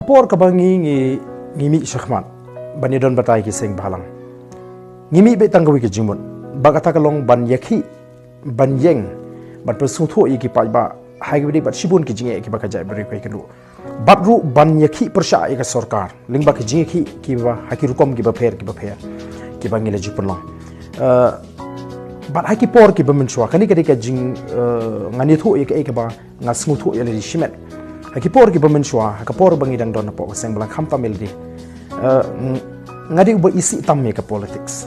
por ka bangi ngimi shakhmat bani don batai ki seng bhalang ngimi be tangwi ki jingmut bagata ka long ban yakhi ban yeng bat persu tho i ki Paitbah haigbi bat shibun ki jinge ki baka jai bari kai kanu batru ban yakhi persha i ka sarkar lingba ki jinge ki ba hakirukom ki ba pher ki bangi le jipunlong bat haki por ki ba menchwa kani kadi ka jing ngani tho i ka ba ngasngu tho i le shimet haki por ki ba menchwa haka por bangi dang don po seng blang kham tamil di ngadi uba isi tamme ka politics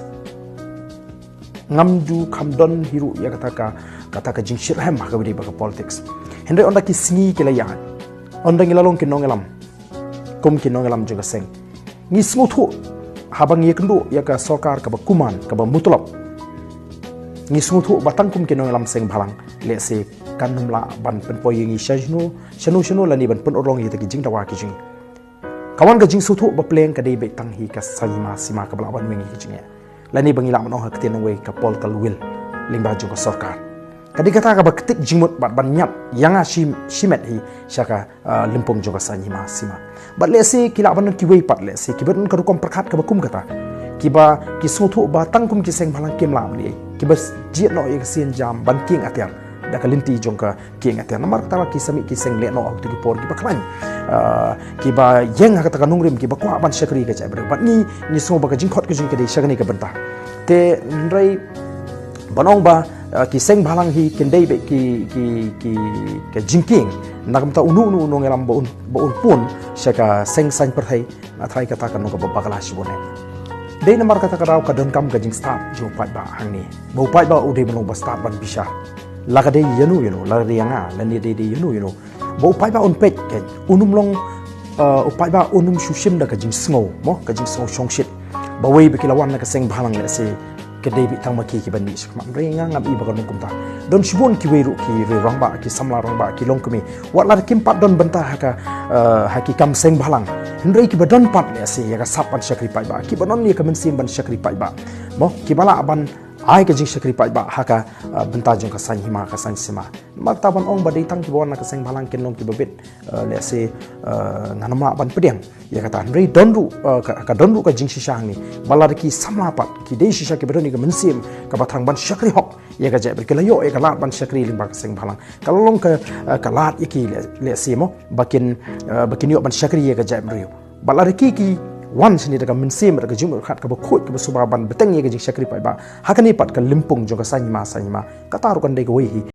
ngamju khamdon hiru ya kata ka jing shirham ka bidi ba politics hendre onda ki sngi ke la ya onda ngilalong ki nongelam kum ki nongelam juga seng ngi sngu thu habang ye kendo ya ka sarkar ka ba kuman ka ba mutlab ngi sngu thu batang kum ki nongelam seng bhalang le se kan namla ban pen poy ngi shanu lani ban pen orong ye ta ki jing tawa ki jing kawan ka jing su thu ba pleng ka dei be tang hi ka sayima sima ka bla ban mengi ki jing lani bangi lam no hakte nang we ka pol kal wil lingba ju ka sarkar kadi kata ka baktik jingmut bat ban nyap yanga shimet hi shaka limpong ju ka sayima sima bat le se kila ban ki we pat le se ki ban ka rukom prakhat ka bakum kata ki ba ki su thu ba tang kum ki seng bhalang kem lam li ki bas jiat no ye sin jam ban king atyar da kalinti jongka king atyar namar tawa ki sami ki seng le no auto ki por ki baklan ki ba yeng ha kata kanungrim ki ba kwa ban shakri ka chai bat ni so ba ka jingkhot ki jing ka dei shagani ka banta te nrai banong ba ki seng bhalang hi kendei be ki jingking nagam ta unu ngelam ba un pun shaka seng san perthai athai kata kan ka bakala shibone dei namar kata karau ka don kam ka jing start jo Paitbah hangni bo Paitbah ude banong ba start ban bisha laga dei yanu laga dei anga lani dei yanu bo Paitbah un pet ke unum long Paitbah unum shushim da ka jing sngew mo ka jing sngew shongshit ba wei be kilawan na ka seng bhalang le se ke dei bi tang ma ki ban ni shkma renga ngam i ba kum ta don shibon ki wei ru ki re rong ba ki samla rong ba ki long kumi wat lar kim pat don banta ha ki kam seng bhalang hendrei ki ba don pat le se ya ka sapan shakri Paitbah ki banon ni ka men sim ban shakri Paitbah mo ki bala ban ai ka jing shakri Paitbah haka benta jong ka san hima ka san sima marta ban ong ba dei tang ki bon na ka seng bhalang ken long ki babit le se nganama ban pediang ya kata hendrei donru ka jing shisha ni balar ki samla pat ki dei shisha ki berani ka mensim ka bathang ban shakri hok ya ka jaber ke layo ya ka lat ban shakri limba ka seng bhalang kalong ka lat iki le se mo bakin yo ban shakri ya ka jaber yo balar ki wan sini daga mensim daga jumur khat ka bakhot ka subaban beteng ye ka jing shakri Paitbah hakani pat ka limpung jo ka sanyima kataru kan dei ka wei hi